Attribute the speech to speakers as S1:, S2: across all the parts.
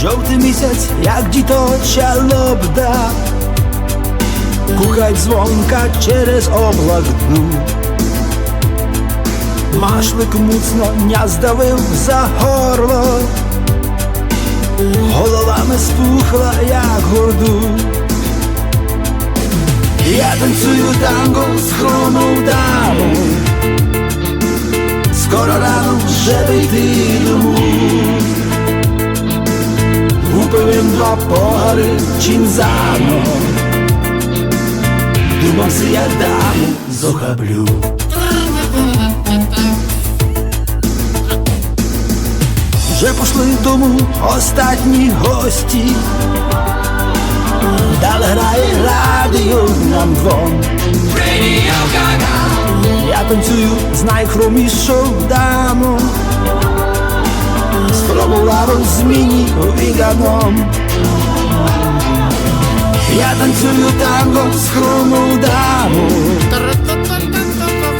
S1: Жовтий місяць, як діточа лобда, кухать дзвонка через облак дну. Машлик муцно ня здавив за горло, голова не спухла, як горду. Я танцюю танго з хромою даму, скоро рано вже йти дому. Випивем два погари чинзано, думався, я даму зохаблю. Вже пошли дому остатні гості, далі грає радіо нам двом. Я танцюю з найхромішою дамою, спробував зміні віганом. Я танцюю танго з хромою дамою,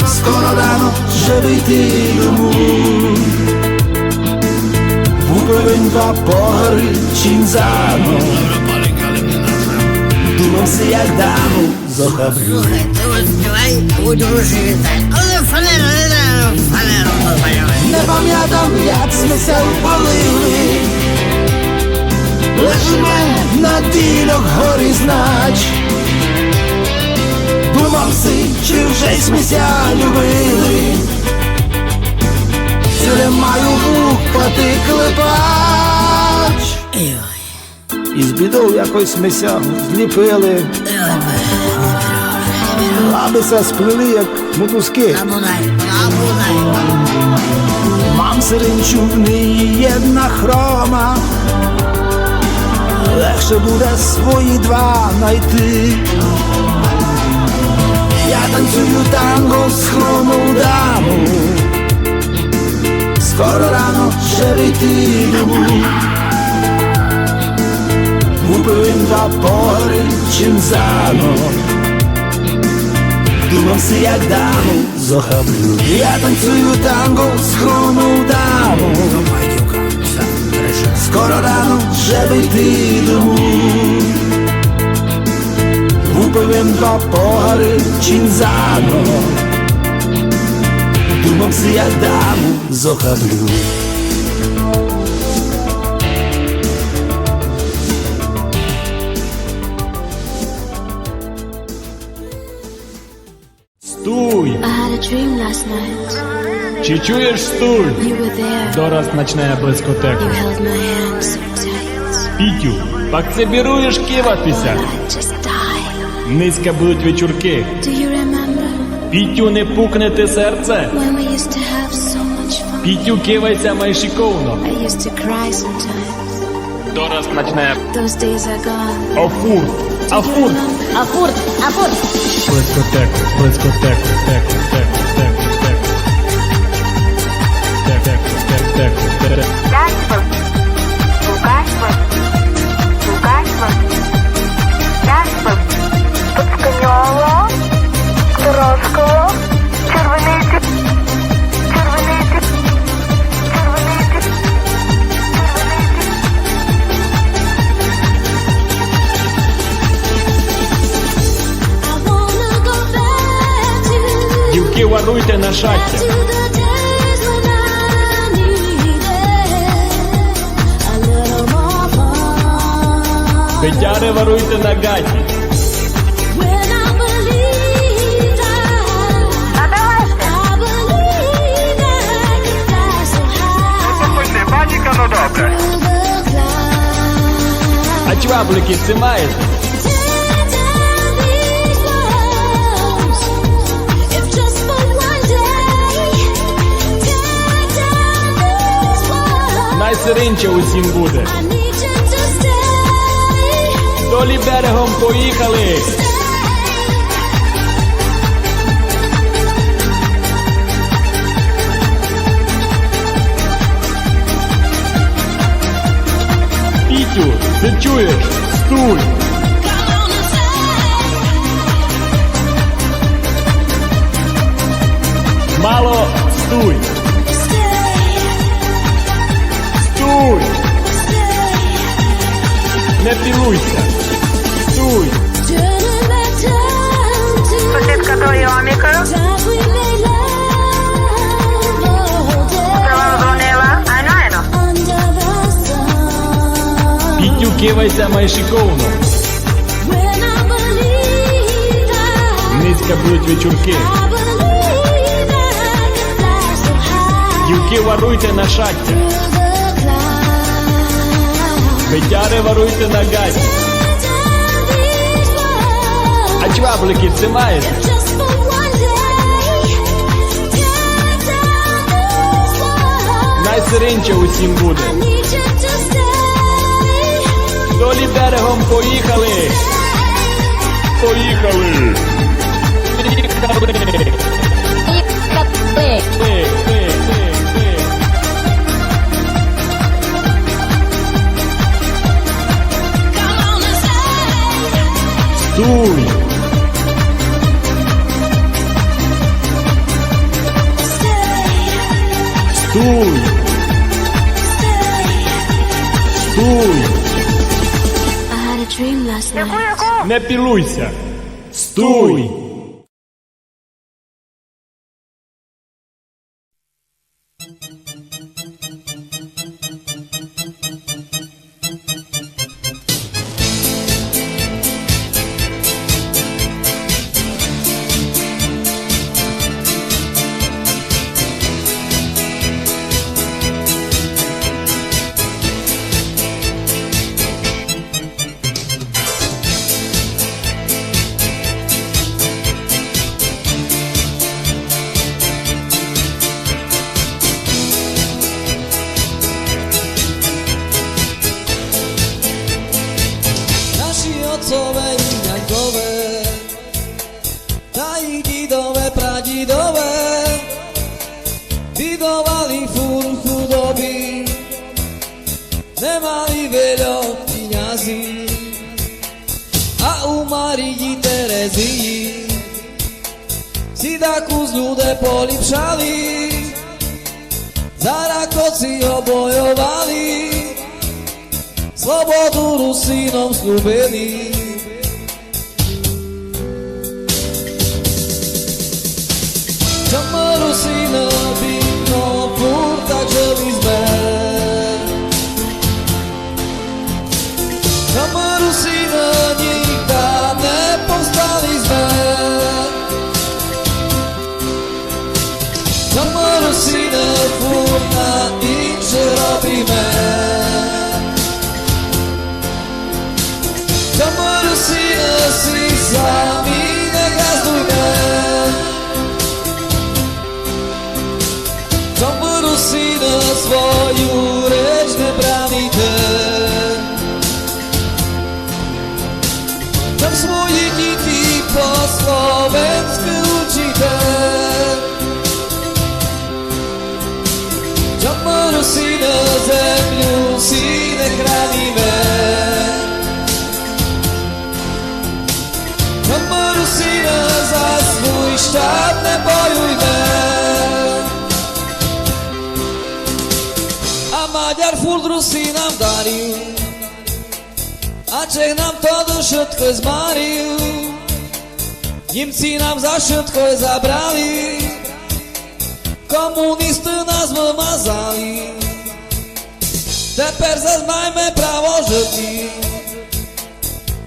S1: скоро рано вже вийти дому. Випивень два погари чинзано, думався, як даму зохаблю.
S2: Слухай, ти от співай, а у дружі вітай. Але фанеру не треба, фанеру попалювати.
S1: Не пам'ятам, як смисел полили, лише мене на ділок горі знач. Думався, чи вже й сміття любили, ціле маю вухати клепач. І з бідов якось сміття зліпили, лабися сплели, як мотузки. Мам сиринчу в неї єдна хрома, легше буде свої два найти. Я танцюю танго з хромою дамою, скоро рано ще вийти дому. Випивем два погари чинзано, думався, як даму зохаблю. Я танцюю танго з хромою дамою, скоро рано вже вийти дому. Випивем два погари чинзано, думався, як даму зохаблю.
S3: Стуй!
S4: I had a dream last night.
S3: Чи чуєш стуй?
S4: You were there.
S3: Дораз починає блискотеку.
S4: You held my hand so tight.
S3: Пітю, пак це біруєш киватися.
S4: I just died.
S3: Низько будуть вечірки.
S4: Do you remember
S3: Пітю, не пукне ти серце.
S4: when we used to have so much fun?
S3: Пітю, кивайся майшиковно.
S4: I used to cry sometimes.
S3: Дораз починає
S4: Those days are gone.
S3: афурт. Афурт.
S4: Афурт, афурт.
S3: Блискотеку, блискотеку, теку, теку, теку, теку. Теку, теку, теку, теку.
S5: Гасло, гасло, гасло, гасло, поцканьоло, трошково, червониці, червониці, червониці, червониці.
S4: I wanna go back to
S3: Дівки, варуйте на шахті.
S4: the days when I needed a little more fun.
S3: Петяри, варуйте на гаті.
S4: When I believed I believed I could fly so high
S5: Паніка, ну добре.
S4: through the clouds.
S3: А чваблики це маєте?
S4: Tear down these walls, if just for one day. Tear down these walls.
S3: Найсиринче усім буде.
S4: I need you to stay.
S3: Долі берегом поїхали. Пітю, ти чуєш? Стуй!
S4: Come on and stay.
S3: Мало, стуй!
S4: Stay.
S3: Стуй!
S4: Stay.
S3: pilujся. Стуй.
S4: Turning back time to
S5: Сусідка твою Омікою.
S4: times we made love all
S5: Це
S4: day
S5: вам дзвонила. Айно.
S4: under the sun.
S3: Підтюкивайся майшиковно.
S4: When I believe
S3: Низько будуть вечірки.
S4: I believe I can fly so high
S3: Дівки варуйте на шахті.
S4: through the clouds.
S3: Петяри варуйте на газі.
S4: Down these walls.
S3: А чваблики це маєте?
S4: Just for one day, tear down these walls.
S3: Найсиринче усім буде.
S4: I need you to stay.
S3: Долі берегом поїхали. Поїхали. Поїхали.
S4: Come on and stay.
S3: Стуй. Стуй. Стуй.
S4: I had a dream last night.
S5: Яку?
S3: Не пілуйся. Стуй.
S6: Naši otcové i ňaňkové, tá ich didové, pradidové, bydovali furt chudoby, nemali veľa peňazí. A u Maridi Terezii si takú z ľude polipšali, za Rakoci obojovali, slobodu Rusínom slúbili. Čo ma Rusínovi, no furt tak žili sme. Čo ma Rusíno, nikda nepovstali sme. Čo ma Rusíno, furt na inše robíme. Rusíno si sami negazdujme. Tomu Rusíno svoju reč nebraníte. Tam svoje deti po slovensku učíte. Tomu Rusíno zemľu si nechránime. Rusíno za svůj štát nebojujme. A Maďar furt Rusínam daril, a Čech nám to všetko zmaril. Němci nám za všetko zabrali, komunisty nás vymazali. Teper zas majme právo žití,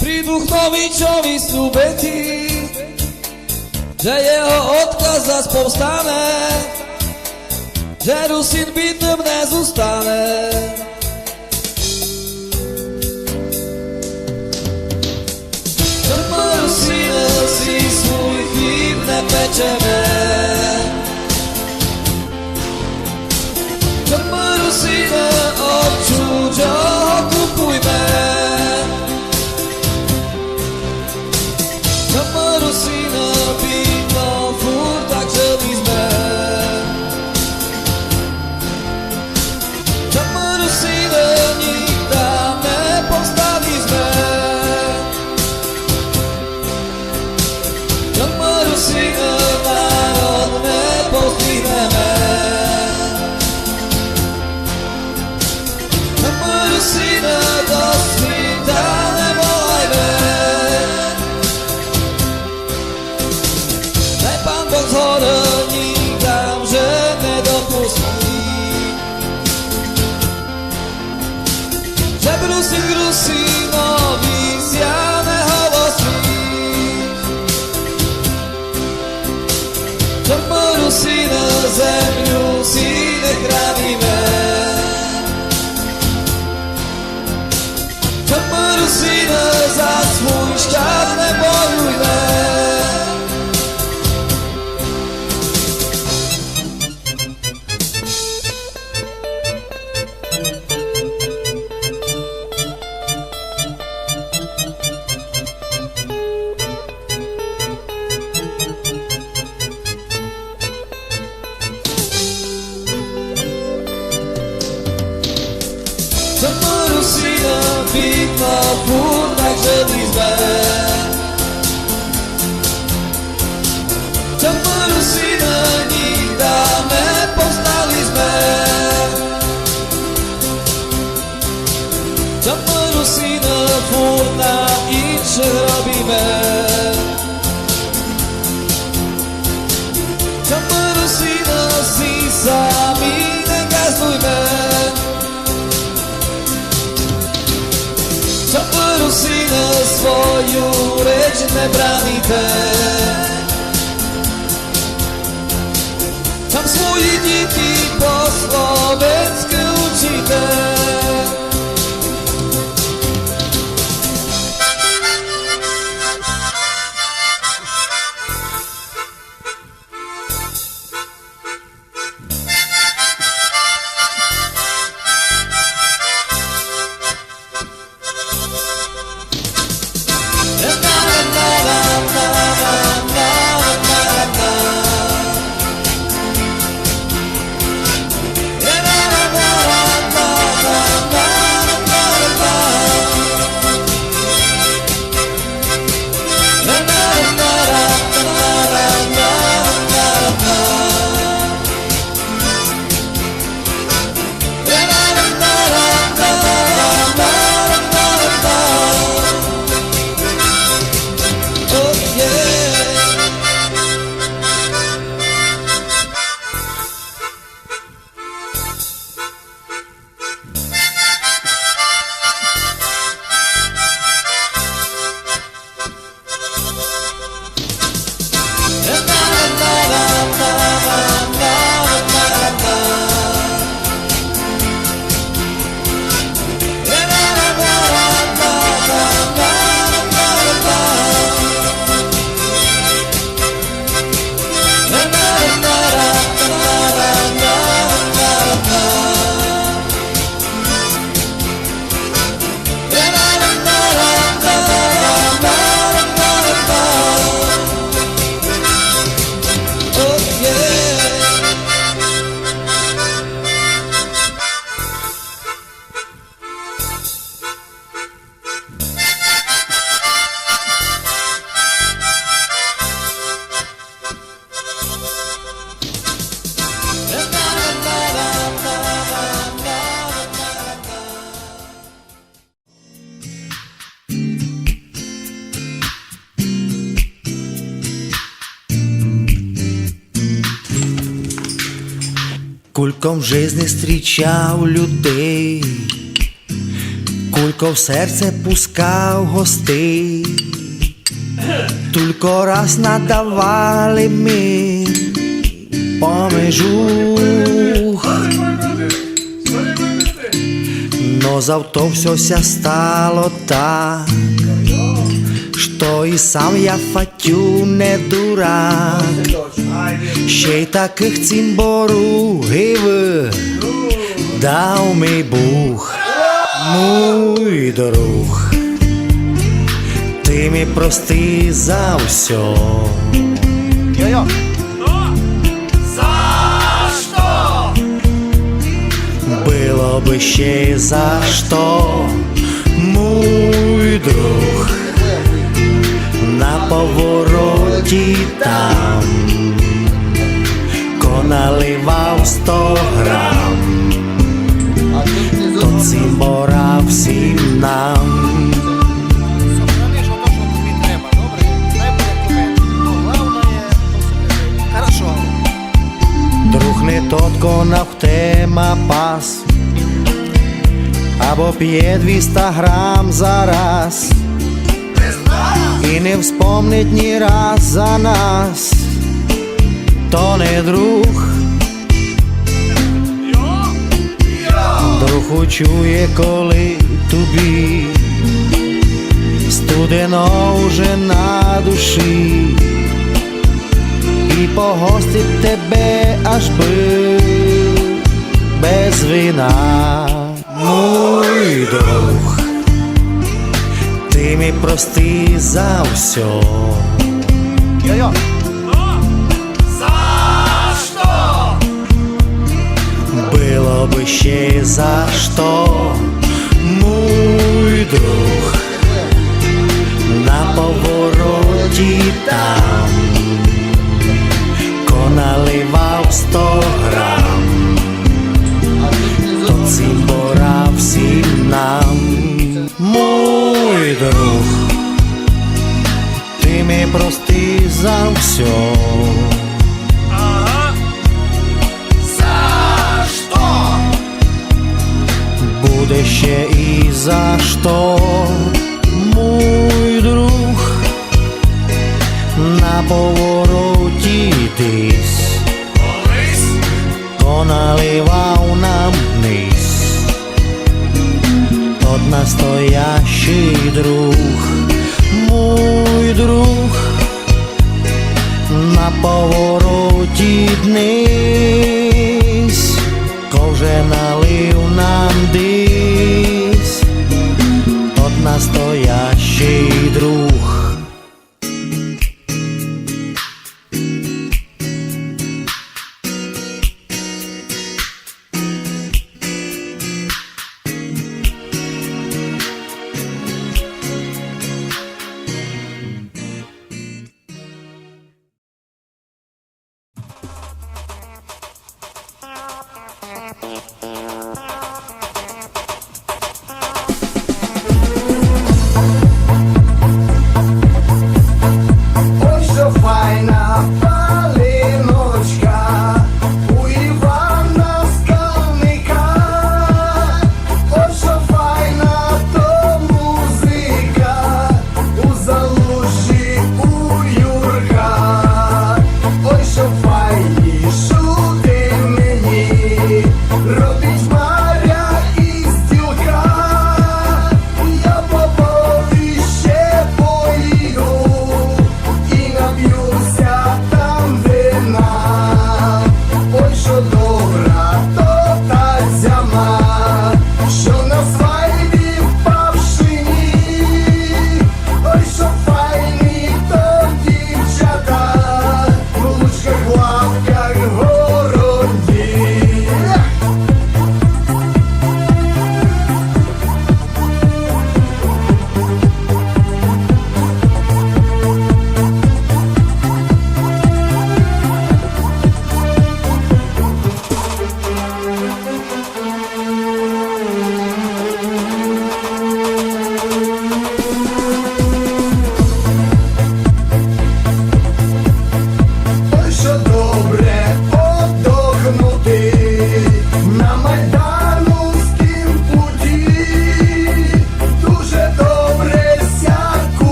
S6: pri Duchnovičovi slúbeti, že jeho odkaz zas povstane, že Rusín bytom nezustane. Čermo Rusíno si svůj chýb nepečeme. Čermo Rusíno od čuďoho kupujme. Čermo Rusíno byto furt tak žili sme. Čermo Rusíno Rusino, віз'яне голосить. Чому Русина землю всі не крадіме? Чому Русина за свій щас не воює? Czemu Rusina widno pórnak żeliźbe? Czemu Rusina nigdy nie poznaliśmy? Czemu Rusina pórna inszych robimy? Czemu Rusina si sami nie gazujmy? Czemu Rusina swoją rzecz nie branicie? Czemu swoje dzieci po słowensku uczycie?
S1: Кулько в жизни зустрічав людей, кулько в серце пускав гостей, тільки раз надавали ми помежух. Но завто все стало так, що і сам я фатю не дурак. Ще й таких цимборугів дав мій Бог, мій друг. Ти мій прости за все. Было бы ще за что, мій друг. На повороті там наливав 100 грам, то цимбора всім нам. Друг не тот, ко навтема пас, або п'є 200 грам за раз і не вспомнить ні раз за нас, то не друг. Друг учує, коли тобі студено вже на душі, і погостить тебе аж би без вина. Мой друг, ти мій простий за все. Было бы ще за что, мой друг, на повороті там, ко наливав 100 грам, то цим пора всім нам. Мой друг, ти мій простий за все. Буде ще і за що, мой друг, на повороті десь, то наливав нам низ, тот настоящий друг, мой друг, на повороті десь, вже налив нам десь, тот настоящий друг.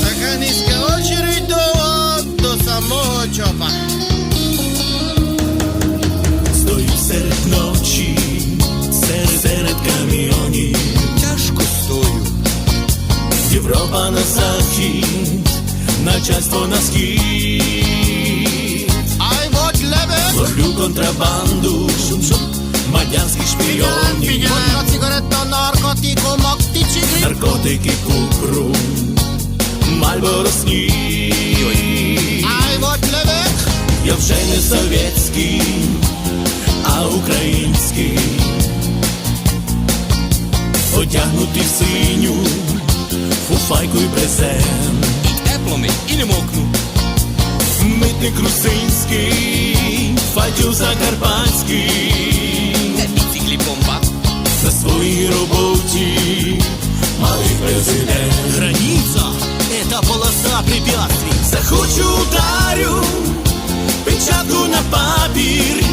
S7: Така низька очередь до самого чопа.
S8: Стою серед ночі, серед каміонів.
S7: Тяжко стою.
S8: Європа на захід, начальство на схід.
S7: Ай, вот леве.
S8: Ловлю контрабанду мадянських шпіонів.
S7: Одна цигарета, наркотику, моктичі гриб.
S8: Наркотики, кукру, Мальборо сніг.
S7: Ай, вот леве.
S8: Я вже не совєтський, а український. Одягнутий в синю, фуфайку і презент.
S7: І тепло ми, і не мокну.
S8: Митник русинський, фатю закарпатський.
S7: Де біциклі бомба?
S8: На своїй роботі малий президент.
S7: Граница – это полоса препятствий.
S8: Захочу ударю, печатку на папір.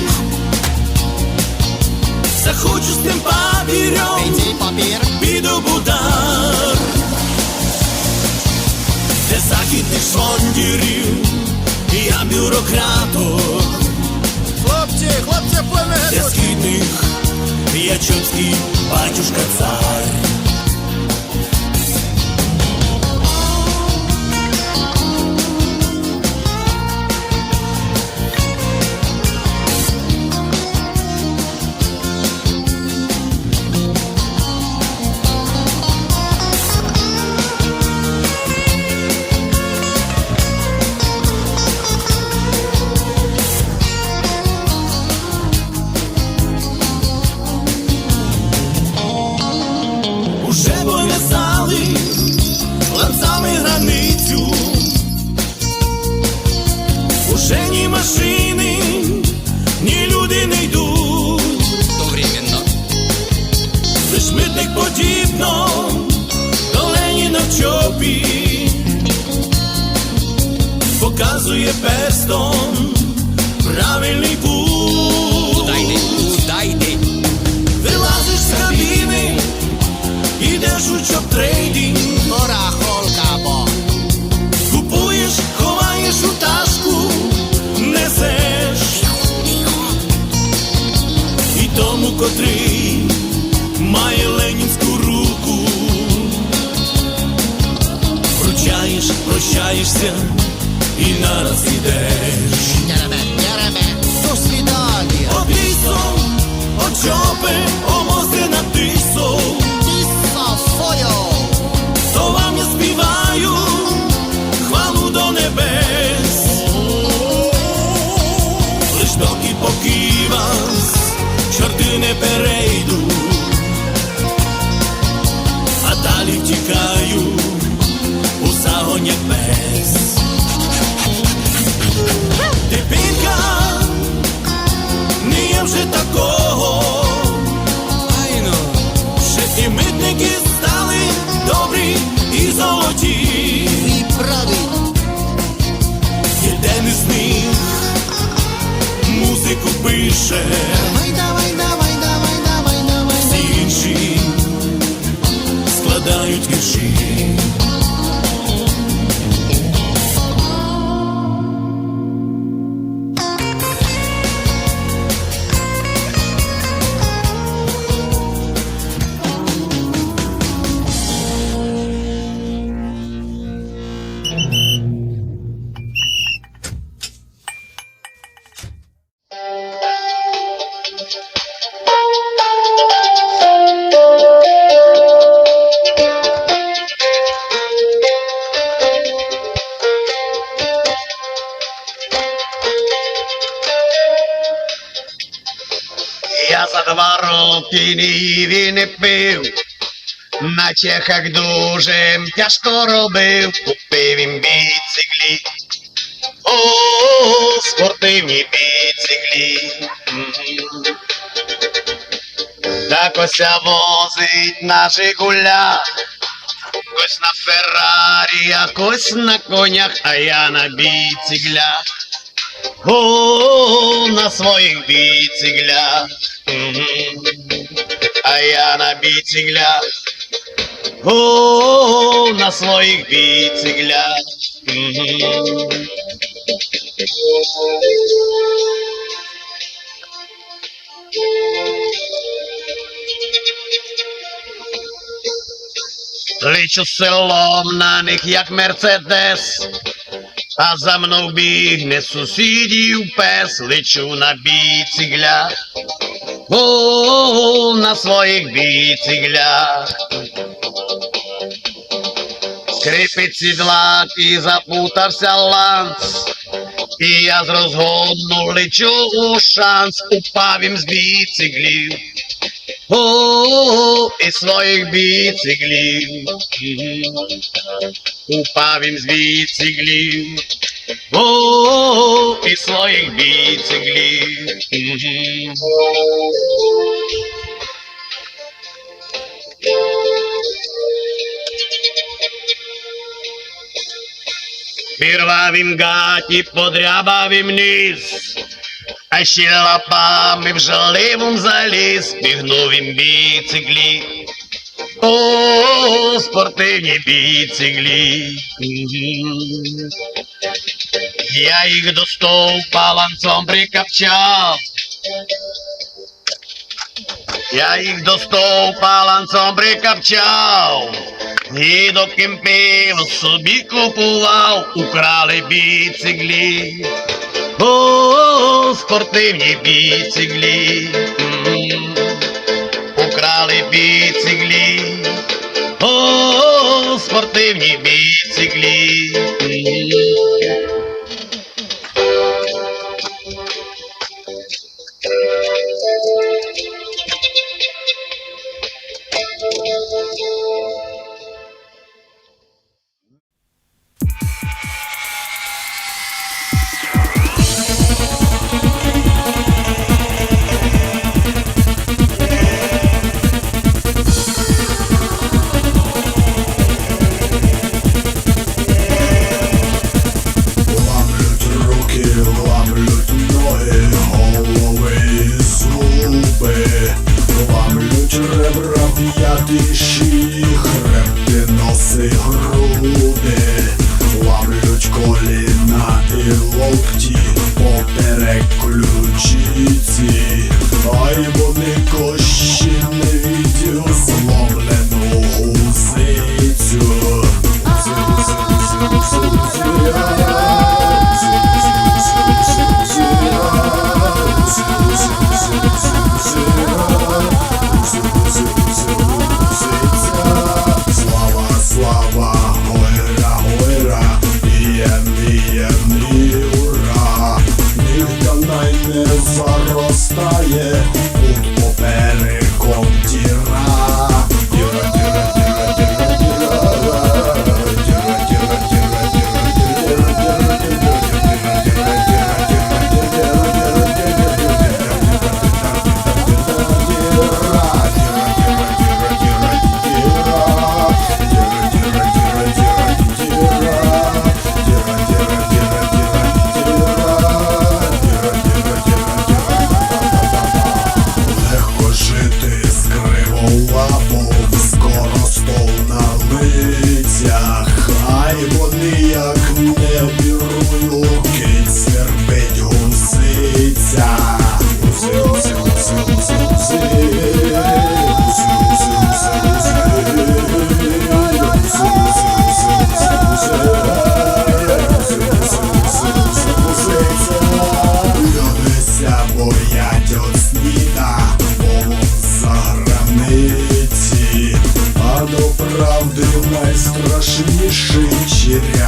S8: Захочу з тим папіром,
S7: Эти папір.
S8: піду в удар. Для західних швондірів я бюрократор.
S7: Хлопці,
S8: Для
S7: племені.
S8: східних я чопський батюшка цар. Уже пов'язали ланцами границю. Уже ні машини, ні люди не йдуть.
S7: То временно.
S8: Лиш митник подібно до Леніна в чопі. Показує перстом правильний путь.
S7: Куда йди? Куда йди?
S8: Вилазиш з кабіни, ідеш у чоп-трейдинг.
S7: Барахолка, бо.
S8: Купуєш, ховаєш у ташку, несеш. І тому, котрий має ленінську руку, вручаєш, прощаєшся і нараз ідеш.
S7: Неребе. До свидания.
S8: О Тисо, о чопи, о мости на Тисо,
S7: Тиса свою.
S8: то вам я співаю хвалу до небес. Лиш поки вас чорти не перейду, а далі втікаю у загон як пес. Тепінка, не є вже такого.
S7: Айно.
S8: Ще ті митники стали добрі і золоті.
S7: Ви праві.
S8: Єден із них музику пише,
S7: Давай, давай, давай, давай, давай, давай.
S8: всі інші складають вірші.
S1: Я за 2 роки ні не пив, на чехах дуже тяжко робив, купив їм біциклі, о, спортивні біциклі. Так ось возить на Жигулях, хтось на Феррарі, а хтось на конях, а я на біциклях. О, на своїх біциклях.
S8: А я на біциклях, о, на своїх біциклях. Лечу селом на них, як мерседес, а за мною бігне сусідів пес. Лечу на біциклях, о, на своїх біциклях. Скрипить сідлак і запутався ланц, і я з розгону лечу у шанс. Упав їм з біциклів, о, і своїх біциклів. Упав їм з біциклів, о, і своїх біциклів. Пірвав їм гаті, подрябав їм ніс, а ще лапами в жаливом заліз. Пігнув їм біциклі, о, спортивні біциклі. Я їх до стовпа ланцом прикапчав, я їх до стовпа ланцом прикапчав, і до кемпів собі купував. Украли біциклі, о, спортивні біциклі. Украли біциклі, о, спортивні біциклі. Найстрашніший черв'як.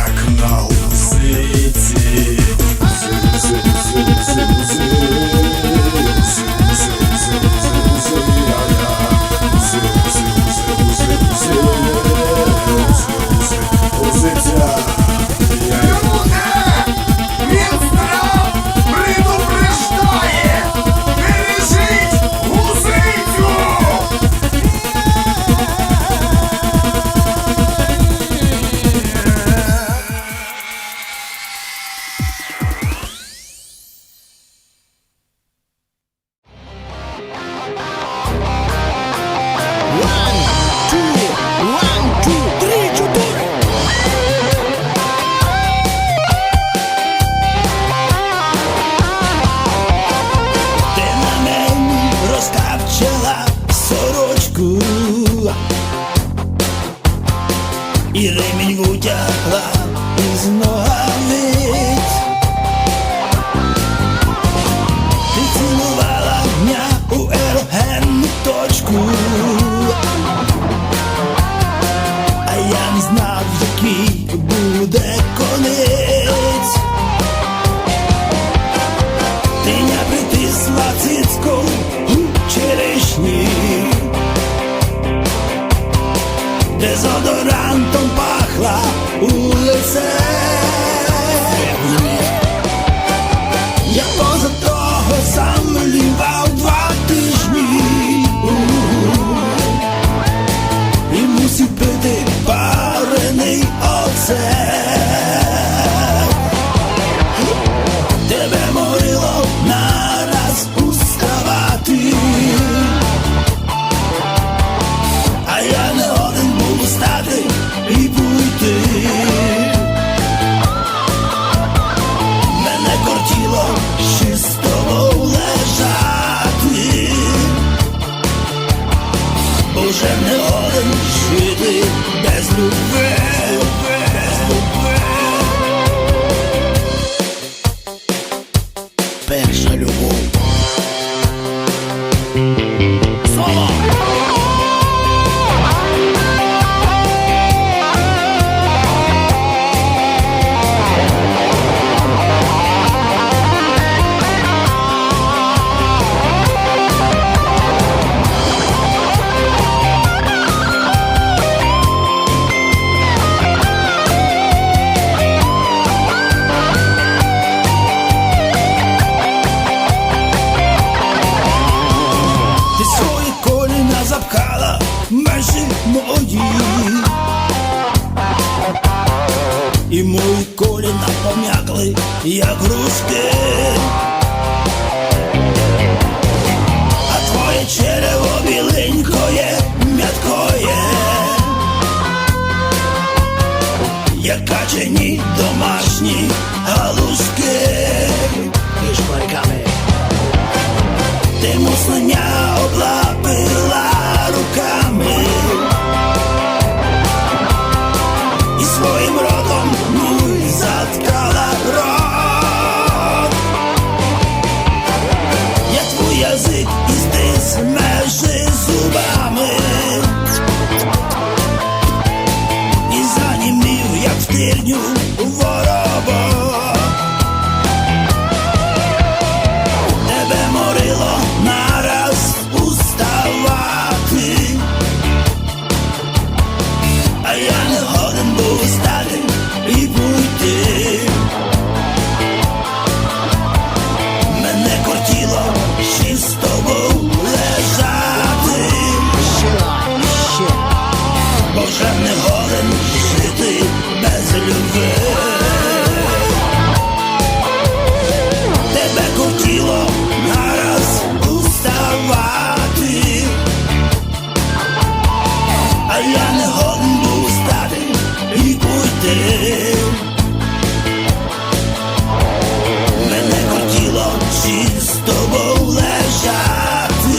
S7: лице. Я поза того замлівав 2 тижні і мусив пити парений оцет. Тебе морило нараз уставати, а я не годен був встати і пойти. Мене кортіло ще з тобою лежати, бо вже не годен жити без любви, без любви. Перша любов. Соло! Ти свої коліна запхала межі мої, і мої коліна пом'якли, як грушки, а твоє черево біленькоє, м'яткоє, як качені домашні галушки. Між шпарками ти муслення облапила руками і своїм ротом мій заткала рот. Я твій язик і стис межі зубами і занімів, як в тирню воробок. Тебе морило нараз уставати, а я не годен був встати і пойти. Мене кортіло ще з тобою лежати, бо вже не годен жити без любви. Тебе кортіло нараз уставати, а я не годен був встати і пойти. Мене кортіло ще з тобою лежати,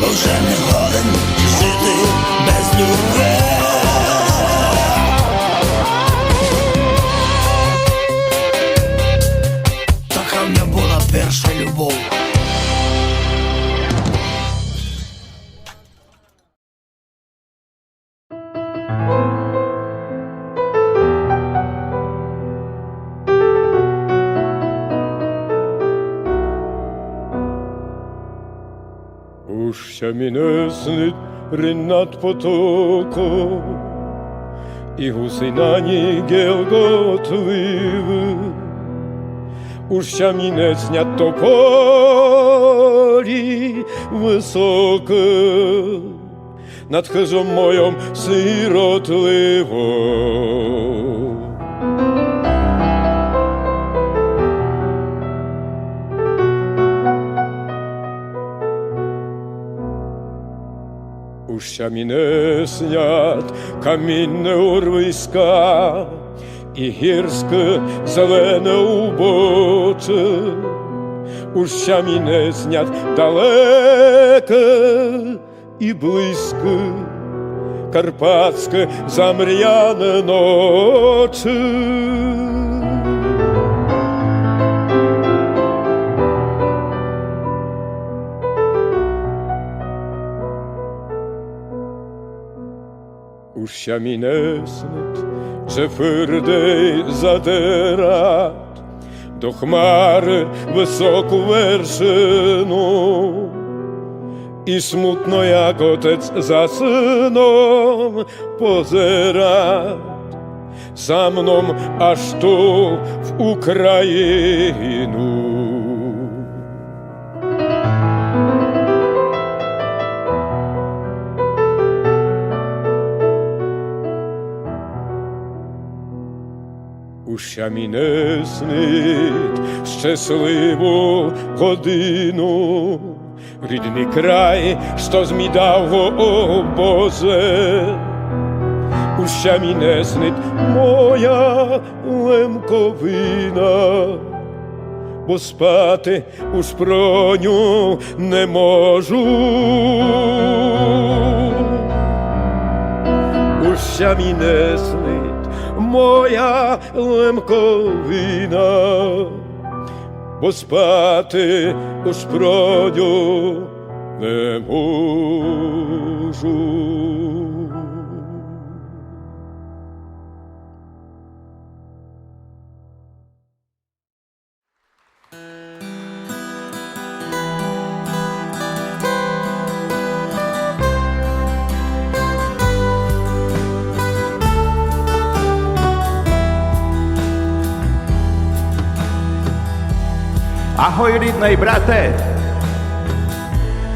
S7: бо вже не годен жити без любви. Така в мене була перша любов.
S3: Уж мене снить рин над потоком, і гуси на ній гелготливі. Уж мене снять тополі високо над хижом моєм сиротливо. Уж мене снять камінне урвиська і гірське зелене убоче. Уж мене снять далеке і близьке карпатське замріяне ночі. Уж мене снить, że фирдей задирать до хмари високу вершину, І смутно, як отець за сином позирать за мном аж ту в Україну. Ущо мі не снить щасливу годину, рідний край, що змі дав го, о Боже. Ущо мі не снить моя лемковина, бо спати уж про ню не можу. Ущо мі не снить моя лемковина, бо спати уж про ню не можу.
S9: Ahoj, rідний брате,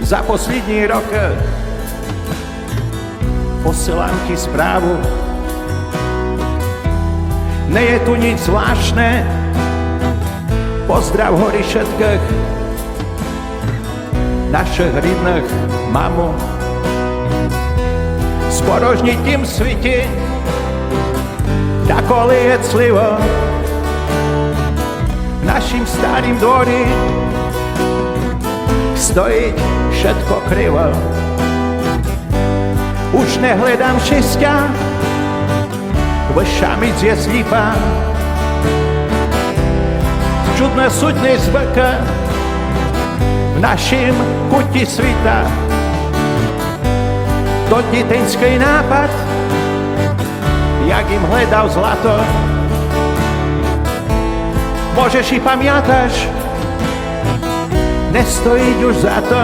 S9: за послідні роки посилам ті справу. Не є tu nic zvláštne, pozdrav hory všetkých našich rідних mamu. Спорожні тім світі, та коли є цливо, v našim starým dvori stojí všetko krivo. Už nehledám šťastia, v šamic je slípa. Čudné sudné zvyky v našim kuti svita. To dětenský nápad, jak jim hledal zlato. Możesz i pamiętasz, nie stoi już za to.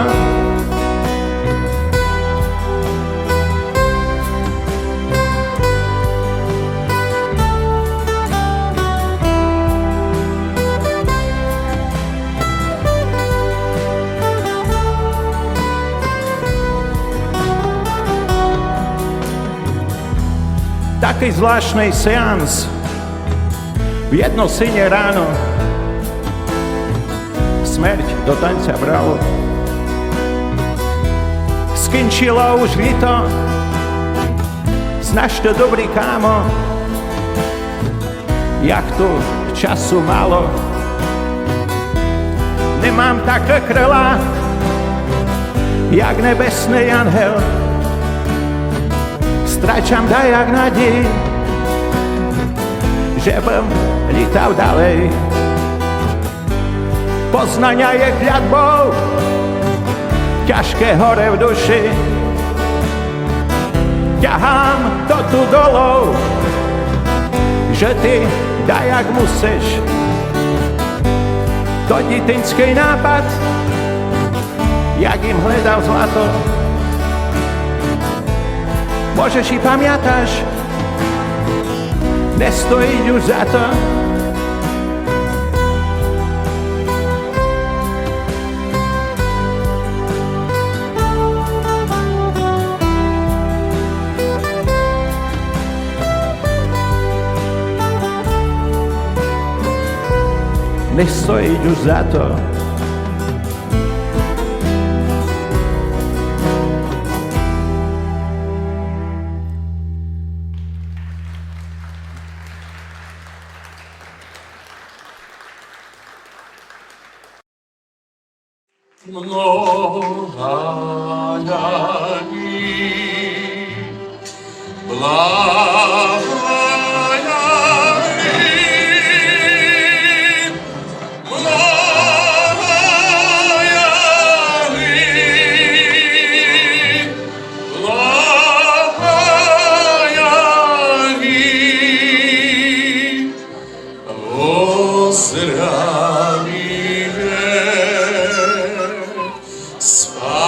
S9: Taki zvláštny seans v jedno synie ráno. Smерть до танця брало. Скінчило уж літо, знаєш ти, добрий камо, як тут часу мало. Не мам таке крила, як небесний ангел. Страчам да як надій, že bym lítał dalej. Poznania je kľadbou, ťažké hore v duši. Ťahám to tu dolov, že ty daj jak musíš. To dětinský nápad, jak jim hledal zlato. Możesz i pamiętasz, nie stoi już za to. Nie stoi już za to.
S10: Spy